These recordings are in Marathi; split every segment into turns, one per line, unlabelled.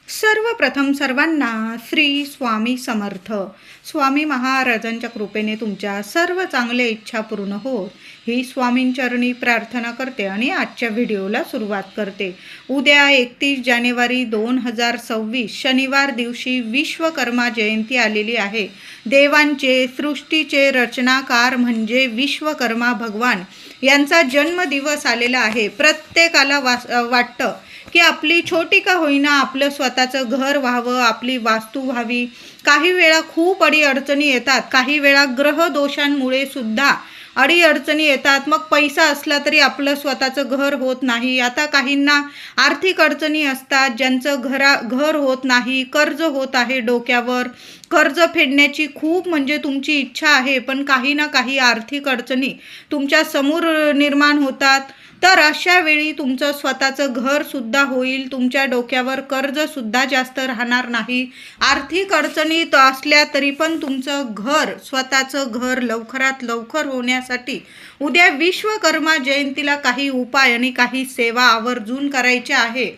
सर्वप्रथम सर्वांना श्री स्वामी समर्थ. स्वामी महाराजांच्या कृपेने तुमच्या सर्व चांगल्या इच्छा पूर्ण होत ही स्वामींचरणी प्रार्थना करते आणि आजच्या व्हिडिओला सुरुवात करते. उद्या 31 जानेवारी 2026 शनिवार दिवशी विश्वकर्मा जयंती आलेली आहे. देवांचे सृष्टीचे रचनाकार म्हणजे विश्वकर्मा भगवान यांचा जन्मदिवस आलेला आहे. प्रत्येकाला वाटतं की आपली छोटी का होईना आपलं स्वतःचं घर व्हावं, आपली वास्तू व्हावी. काही वेळा खूप अडीअडचणी येतात, काही वेळा ग्रह दोषांमुळे सुद्धा अडीअडचणी येतात. मग पैसा असला तरी आपलं स्वतःचं घर होत नाही. आता काहींना आर्थिक अडचणी असतात, ज्यांचं घर होत नाही, कर्ज होत आहे डोक्यावर. कर्ज फेडण्याची खूप म्हणजे तुमची इच्छा आहे, पण काही ना काही आर्थिक अडचणी तुमच्या समोर निर्माण होतात. तर अशा वेळी तुमचं स्वतःचं घरसुद्धा होईल, तुमच्या डोक्यावर कर्जसुद्धा जास्त राहणार नाही. आर्थिक अडचणीत असल्या तरी पण तुमचं स्वतःचं घर लवकरात लवकर होण्यासाठी उद्या विश्वकर्मा जयंतीला काही उपाय आणि काही सेवा आवर्जून करायच्या आहे.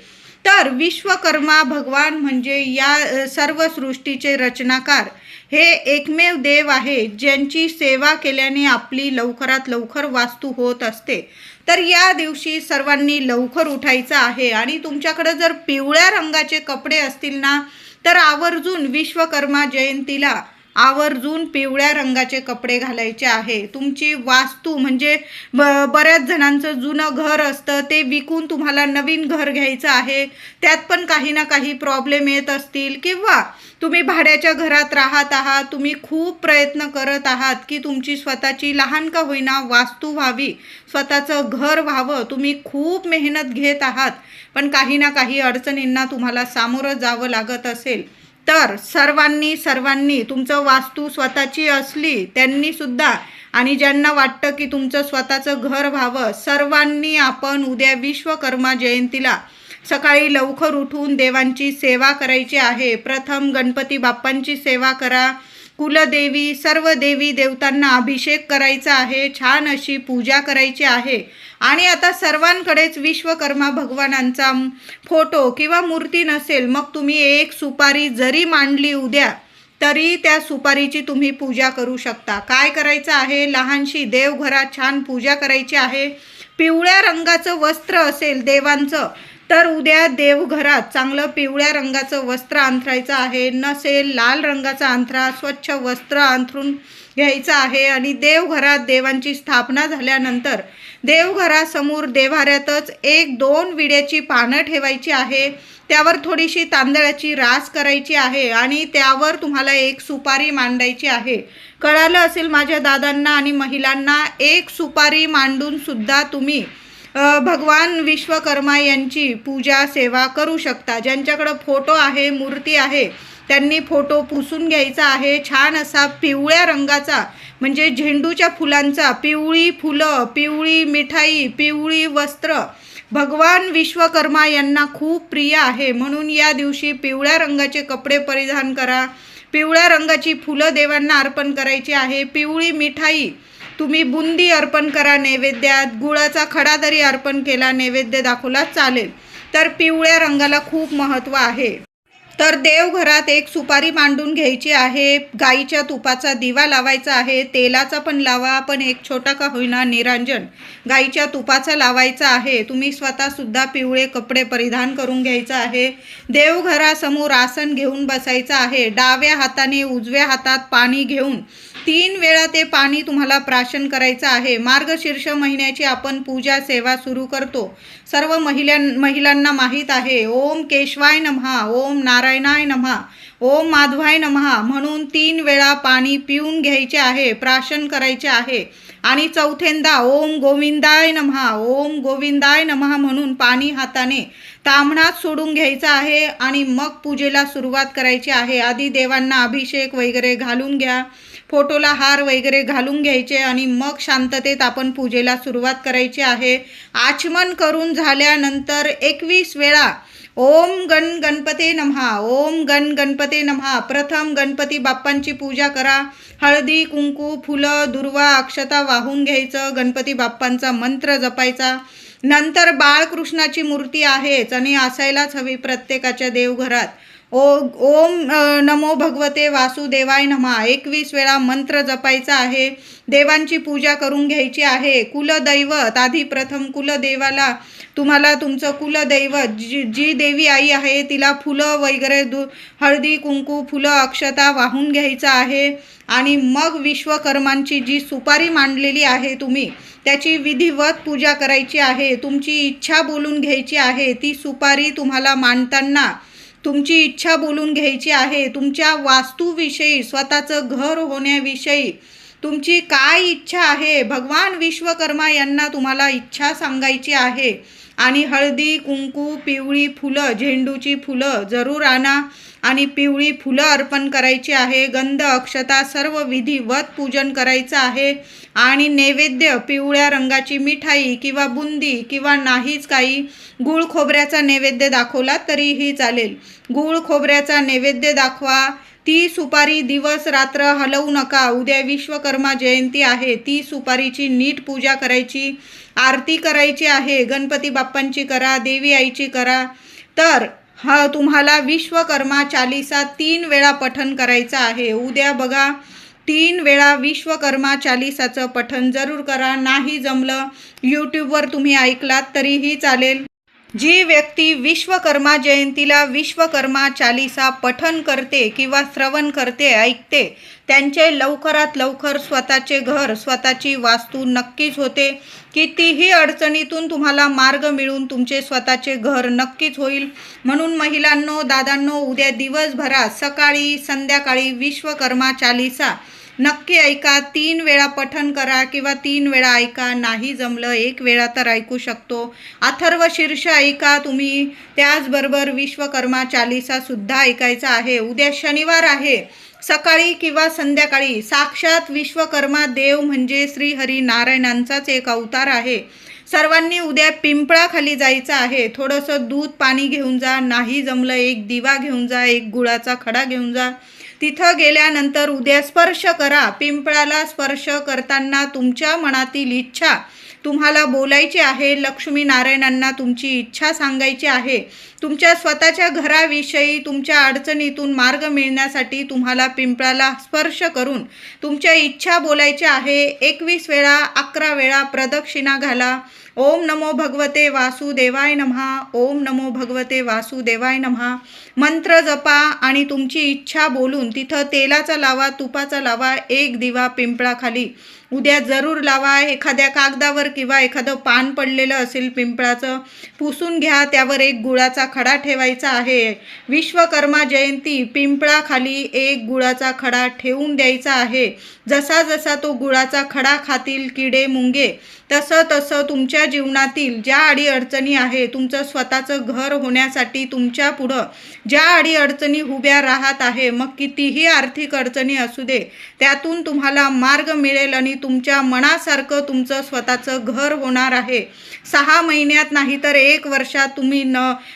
तर विश्वकर्मा भगवान म्हणजे या सर्व सृष्टीचे रचनाकार हे एकमेव देव आहे, ज्यांची सेवा केल्याने आपली लवकरात लवकर वास्तू होत असते. तर या दिवशी सर्वांनी लवकर उठायचं आहे आणि तुमच्याकडे जर पिवळ्या रंगाचे कपडे असतील ना, तर आवर्जून विश्वकर्मा जयंतीला आवर्जून पिवळ्या रंगाचे कपडे घालायचे आहे. तुमची वास्तू म्हणजे बऱ्याच जणांचं जुनं घर असतं, ते विकून तुम्हाला नवीन घर घ्यायचं आहे. त्यात पण काही ना काही प्रॉब्लेम येत असतील, किंवा तुम्ही भाड्याच्या घरात राहत आहात, तुम्ही खूप प्रयत्न करत आहात की तुमची स्वतःची लहान का होईना वास्तू व्हावी, स्वतःचं घर व्हावं. तुम्ही खूप मेहनत घेत आहात, पण काही ना काही अडचणींना तुम्हाला सामोरं जावं लागत असेल, तर सर्वांनी तुमचं वास्तू स्वतःची असली त्यांनी सुद्धा, आणि ज्यांना वाटतं की तुमचं स्वतःचं घर व्हावं, सर्वांनी आपण उद्या विश्वकर्मा जयंतीला सकाळी लवकर उठून देवांची सेवा करायची आहे. प्रथम गणपती बाप्पांची सेवा करा, कुलदेवी सर्व देवी देवतांना अभिषेक करायचा आहे, छान अशी पूजा करायची आहे. आणि आता सर्वांकडेच विश्वकर्मा भगवानांचा फोटो किंवा मूर्ती नसेल, मग तुम्ही एक सुपारी जरी मांडली उद्या, तरी त्या सुपारीची तुम्ही पूजा करू शकता. काय करायचं आहे, लहानशी देवघरात छान पूजा करायची आहे. पिवळ्या रंगाचं वस्त्र असेल देवांचं, तर उद्या देवघरात चांगलं पिवळ्या रंगाचं वस्त्र अंथरायचं आहे. नसेल लाल रंगाचा अंथरा, स्वच्छ वस्त्र अंथरून घ्यायचं आहे. आणि देवघरात देवांची स्थापना झाल्यानंतर देवघरासमोर देव्हाऱ्यातच 1-2 विड्याची पानं ठेवायची आहे. त्यावर थोडीशी तांदळाची रास करायची आहे आणि त्यावर तुम्हाला एक सुपारी मांडायची आहे. कळालं असेल माझ्या दादांना आणि महिलांना, एक सुपारी मांडून सुद्धा तुम्ही भगवान विश्वकर्मा यांची पूजा सेवा करू शकता. ज्यांच्याकडं फोटो आहे, मूर्ती आहे, त्यांनी फोटो पुसून घ्यायचा आहे. छान असा पिवळ्या रंगाचा म्हणजे झेंडूच्या फुलांचा, पिवळी फुलं, पिवळी मिठाई, पिवळी वस्त्र भगवान विश्वकर्मा यांना खूप प्रिय आहे. म्हणून या दिवशी पिवळ्या रंगाचे कपडे परिधान करा, पिवळ्या रंगाची फुलं देवांना अर्पण करायची आहे. पिवळी मिठाई तुम्ही बुंदी अर्पण करा नैवेद्यात, गुळाचा खडा जरी अर्पण केला, नैवेद्य दाखवला चालेल. तर पिवळ्या रंगाला खूप महत्त्व आहे. तर देवघरात एक सुपारी मांडून घ्यायची आहे. गाईच्या तुपाचा दिवा लावायचा आहे, तेलाचा पण लावा, पण एक छोटा का होईना निरांजन गाईच्या तुपाचा लावायचा आहे. तुम्ही स्वतःसुद्धा पिवळे कपडे परिधान करून घ्यायचं आहे. देवघरासमोर आसन घेऊन बसायचं आहे. डाव्या हाताने उजव्या हातात पाणी घेऊन 3 वेळा ते पाणी तुम्हाला प्राशन करायचं आहे. मार्गशीर्ष महिन्याची आपण पूजा सेवा सुरू करतो. सर्व महिलांना माहीत आहे, ओम केशवाय नमः, ओम नारायणाय नमः, ओम माधवाय नमः म्हणून 3 वेळा पाणी पिऊन घ्यायचे आहे, प्राशन करायचे आहे. आणि चौथ्यांदा ओम गोविंदाय नमः, ओम गोविंदाय नमः म्हणून पाणी हाताने ताम्हणात सोडून घ्यायचं आहे आणि मग पूजेला सुरुवात करायची आहे. आधी देवांना अभिषेक वगैरे घालून घ्या, फोटोला हार वगैरे घालून घ्यायचे आणि मग शांततेत आपण पूजेला सुरुवात करायची आहे. आचमन करून झाल्यानंतर 21 वेळा ओम गणपते नमः, ओम गणपते नमः. प्रथम गणपती बाप्पांची पूजा करा. हळदी कुंकू फुलं दुर्वा अक्षता वाहून घ्यायचं, गणपती बाप्पांचा मंत्र जपायचा. नंतर बाळकृष्णाची मूर्ती आहेच आणि असायलाच हवी प्रत्येकाच्या देवघरात. ओम नमो भगवते वासुदेवाय नमः 21 वेळा मंत्र जपायचा आहे. देवांची पूजा करून घ्यायची आहे. कुलदैवत आधी प्रथम कुलदेवाला तुम्हाला तुमचं कुलदैवत जी देवी आई आहे तिला फुलं वगैरे हळदी कुंकू फुलं अक्षता वाहून घ्यायचं आहे. आणि मग विश्वकर्मांची जी सुपारी मांडलेली आहे तुम्ही त्याची विधिवत पूजा करायची आहे. तुमची इच्छा बोलून घ्यायची आहे. ती सुपारी तुम्हाला मांडताना तुमची इच्छा बोलून घ्यायची आहे. तुमच्या वास्तूविषयी स्वतःचं घर होण्याविषयी तुमची काय इच्छा आहे भगवान विश्वकर्मा यांना तुम्हाला इच्छा सांगायची आहे. आणि हळदी कुंकू पिवळी फुलं झेंडूची फुलं जरूर आणा आणि पिवळी फुलं अर्पण करायची आहे. गंध अक्षता सर्व विधिवत पूजन करायचं आहे. आणि नैवेद्य पिवळ्या रंगाची मिठाई किंवा बुंदी किंवा नाहीच काही गूळ खोबऱ्याचा नैवेद्य दाखवला तरीही चालेल. गूळ खोबऱ्याचा नैवेद्य दाखवा. ती सुपारी दिवस रात्र हलवू नका. उद्या विश्वकर्मा जयंती आहे. ती सुपारीची नीट पूजा करायची. आरती करायची आहे. गणपती बाप्पांची करा, देवी आईची करा. तर तुम्हाला विश्वकर्मा चालीसा 3 वेळा पठण करायचं आहे. उद्या बघा 3 वेळा विश्वकर्मा चालीसाचं पठण जरूर करा. नाही जमलं यूट्यूबवर तुम्ही ऐकलात तरीही चालेल. जी व्यक्ती विश्वकर्मा जयंतीला विश्वकर्मा चालीसा पठण करते किंवा श्रवण करते ऐकते त्यांचे लवकरात लवकर स्वतःचे घर स्वतःची वास्तू नक्कीच होते. कितीही अडचणीतून तुम्हाला मार्ग मिळून तुमचे स्वतःचे घर नक्कीच होईल. म्हणून महिलांनो दादांनो उद्या दिवसभरात सकाळी संध्याकाळी विश्वकर्मा चालीसा नक्की ऐका. 3 वेळा पठण करा किंवा 3 वेळा ऐका. नाही जमलं 1 वेळा तर ऐकू शकतो. अथर्व शीर्ष ऐका तुम्ही. त्याचबरोबर विश्वकर्मा चालीसा सुद्धा ऐकायचा आहे. उद्या शनिवार आहे. सकाळी किंवा संध्याकाळी साक्षात विश्वकर्मा देव म्हणजे श्री हरी नारायणांचाच एक अवतार आहे. सर्वांनी उद्या पिंपळाखाली जायचं आहे. थोडंसं दूध पाणी घेऊन जा. नाही जमलं 1 दिवा घेऊन जा. 1 गुळाचा खडा घेऊन जा. तिथं गेल्यानंतर उद्या स्पर्श करा. पिंपळाला स्पर्श करताना तुमच्या मनातील इच्छा तुम्हाला बोलायची आहे. लक्ष्मी नारायणांना तुमची इच्छा सांगायची आहे. तुमच्या स्वतःच्या घराविषयी तुमच्या अडचणीतून मार्ग मिळण्यासाठी तुम्हाला पिंपळाला स्पर्श करून तुमच्या इच्छा बोलायच्या आहे. 21 वेळा 11 वेळा प्रदक्षिणा घाला. ओम नमो भगवते वासुदेवाय नमः. ओम नमो भगवते वासुदेवाय नमः मंत्र जपा आणि तुमची इच्छा बोलून तिथं तेलाचा लावा तुपाचा लावा. 1 दिवा पिंपळाखाली उद्या जरूर लावा. एखाद्या कागदावर किंवा एखादं पान पडलेलं असेल पिंपळाचं पुसून घ्या. त्यावर 1 गुळाचा खडा ठेवायचा आहे. विश्वकर्मा जयंती पिंपळाखाली 1 गुळाचा खडा ठेवून द्यायचा आहे. जसा जसा तो गुळाचा खडा खातील किडे मुंगे तसं तसं तुमच्या जीवनातील ज्या अडीअडचणी आहे तुमचं स्वतःचं घर होण्यासाठी तुमच्या पुढं ज्या अडीअडचणी उभ्या राहत आहे मग कितीही आर्थिक अडचणी असू दे त्यातून तुम्हाला मार्ग मिळेल आणि तुमच्या मनासारखं तुमचं स्वतःचं घर होणार आहे. 6 महिन्यात नाही तर 1 वर्षात तुम्ही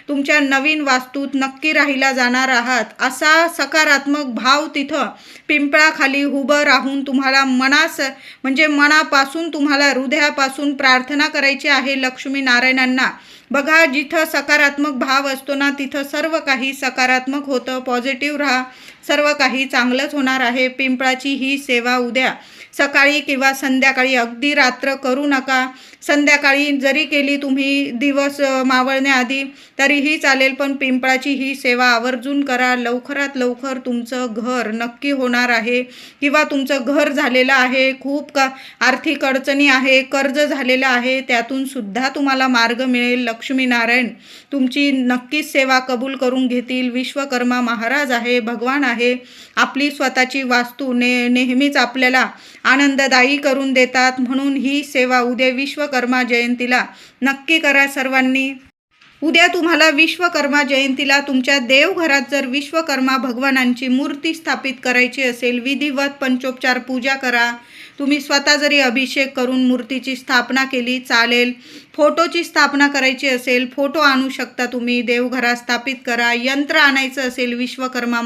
तुमच्या नवीन वास्तूत नक्की राहिला जाणार आहात. असा सकारात्मक भाव तिथं पिंपळाखाली उभं राहून तुम्हाला म्हणजे मनापासून तुम्हाला हृदयापासून प्रार्थना करायची आहे लक्ष्मी नारायणांना. बघा जिथं सकारात्मक भाव असतो ना तिथं सर्व काही सकारात्मक होतं. पॉझिटिव्ह राहा. सर्व काही चांगलंच होणार आहे. पिंपळाची ही सेवा उद्या सकाळी किंवा संध्याकाळी अगदी रात्र करू नका. संध्याकाळी जरी केली तुम्ही दिवस मावळण्याआधी तरीही चालेल पण पिंपळाची ही सेवा आवर्जून करा. लवकरात लवकर तुमचं घर नक्की होणार आहे किंवा तुमचं घर झालेलं आहे. खूप आर्थिक अडचणी आहे कर्ज झालेलं आहे त्यातून सुद्धा तुम्हाला मार्ग मिळेल. लक्ष्मी नारायण तुमची नक्कीच सेवा कबूल करून घेतील. विश्वकर्मा महाराज आहे भगवान आहे. आपली स्वतःची वास्तू नेहमीच आपल्याला आनंददायी करून देतात. म्हणून ही सेवा उद्या विश्वकर्मा जयंतीला नक्की करा सर्वांनी. उद्या तुम्हाला विश्वकर्मा जयंतीला तुमच्या देवघरात जर विश्वकर्मा भगवानांची मूर्ती स्थापित करायची असेल विधिवत पंचोपचार पूजा करा. तुम्ही स्वतः जरी अभिषेक करून मूर्तीची स्थापना केली चालेल. फोटोची स्थापना करायची असेल, फोटो आणू शकता तुम्ही, देवघरात स्थापित करा. यंत्र आणायचं असेल विश्वकर्मा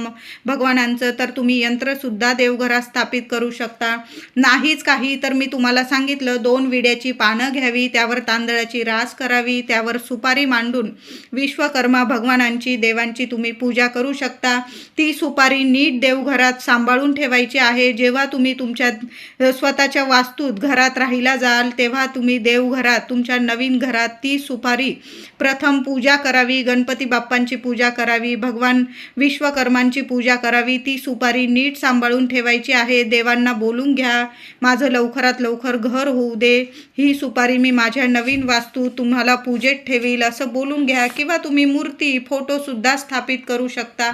भगवानांचं तर तुम्ही यंत्रसुद्धा देवघरात स्थापित करू शकता. नाहीच काही तर मी तुम्हाला सांगितलं 2 विड्याची पानं घ्यावी, त्यावर तांदळाची रास करावी, त्यावर सुपारी मांडून विश्वकर्मा भगवानांची देवांची तुम्ही पूजा करू शकता. ती सुपारी नीट देवघरात सांभाळून ठेवायची आहे. जेव्हा तुम्ही तुमच्या स्वतःच्या वास्तूत घरात राहिला जाल तेव्हा तुम्ही देवघरात तुमच्या नवीन घरात ती सुपारी प्रथम पूजा करावी, गणपती बाप्पांची पूजा करावी, भगवान विश्वकर्मांची पूजा करावी. ती सुपारी नीट सांभाळून ठेवायची आहे. देवांना बोलून घ्या, माझं लवकरात लवकर घर होऊ दे, ही सुपारी मी माझ्या नवीन वास्तू तुम्हाला पूजेत ठेवील असं बोलून घ्या. किंवा तुम्ही मूर्ती फोटोसुद्धा स्थापित करू शकता.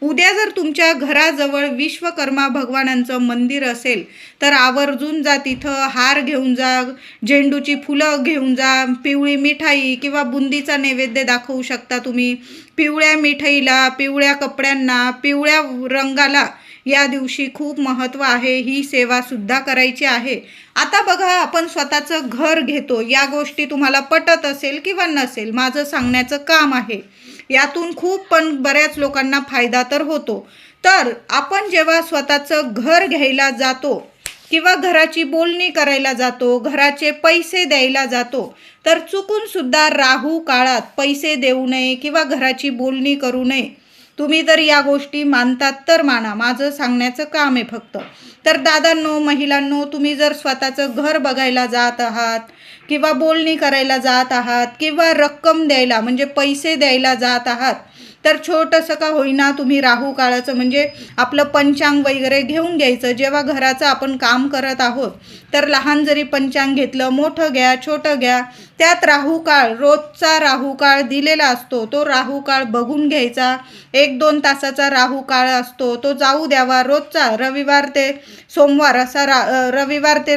उद्या जर तुमच्या घराजवळ विश्वकर्मा भगवानांचं मंदिर असेल तर आवर्जून जा, तिथं हार घेऊन जा, झेंडूची फुलं घेऊन जा, पिवळी मिठाई किंवा बुंदीचा नैवेद्य दाखवू शकता तुम्ही. पिवळ्या मिठाईला, पिवळ्या कपड्यांना, पिवळ्या रंगाला या दिवशी खूप महत्त्व आहे. ही सेवासुद्धा करायची आहे. आता बघा, आपण स्वतःचं घर घेतो, या गोष्टी तुम्हाला पटत असेल किंवा नसेल, माझं सांगण्याचं काम आहे. यातून खूप पण बऱ्याच लोकांना फायदा तर होतो. तर आपण जेव्हा स्वतःचं घर घ्यायला जातो किंवा घराची बोलणी करायला जातो, घराचे पैसे द्यायला जातो, तर चुकून सुद्धा राहू काळात पैसे देऊ नये किंवा घराची बोलणी करू नये. तुम्ही जर या गोष्टी मानतात तर माना, माझं सांगण्याचं काम आहे फक्त. तर दादांनो, महिलांनो, तुम्ही जर स्वतःचं घर बघायला जात आहात किंवा बोलणी करायला जात आहात किंवा रक्कम द्यायला म्हणजे पैसे द्यायला जात आहात तर छोटंसं का होईना तुम्ही राहू काळाचं म्हणजे आपलं पंचांग वगैरे घेऊन घ्यायचं. जेव्हा घराचं आपण काम करत आहोत तर लहान जरी पंचांग घेतलं, मोठं घ्या, छोटं घ्या, त्यात राहू काळ, रोजचा राहू काळ दिलेला असतो, तो राहू काळ बघून घ्यायचा. 1-2 तासाचा राहू काळ असतो, तो जाऊ द्यावा. रोजचा रविवार ते सोमवार असा रविवार ते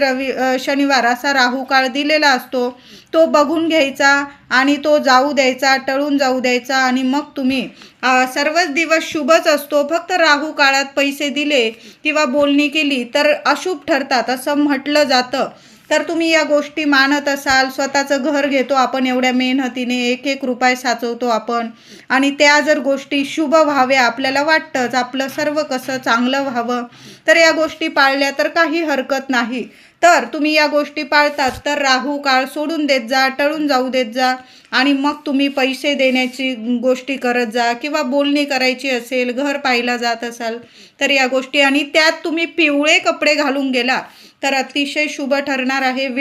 शनिवार असा राहू काळ दिलेला असतो, तो बघून घ्यायचा आणि तो जाऊ द्यायचा, टळून जाऊ द्यायचा. आणि मग तुम्ही सर्वच दिवस शुभच असतो, फक्त राहू काळात पैसे दिले किंवा बोलणी केली तर अशुभ ठरतात असं म्हटलं जातं. तर तुम्ही या गोष्टी मानत असाल, स्वतःचं घर घेतो आपण एवढ्या मेहनतीने, 1-1 रुपये साचवतो आपण, आणि त्या जर गोष्टी शुभ व्हाव्या, आपल्याला वाटतंच आपलं सर्व कसं चांगलं व्हावं, तर या गोष्टी पाळल्या तर काही हरकत नाही. तर तुम्ही या गोष्टी पाळतात तर राहू काळ सोडून देत जा, टळून जाऊ देत जा, आणि मग तुम्ही पैसे देण्याची गोष्टी करत जा किंवा बोलणी करायची असेल, घर पाहायला जात असाल तर या गोष्टी, आणि त्यात तुम्ही पिवळे कपडे घालून गेला तर अतिशय शुभ ठरणार आहे.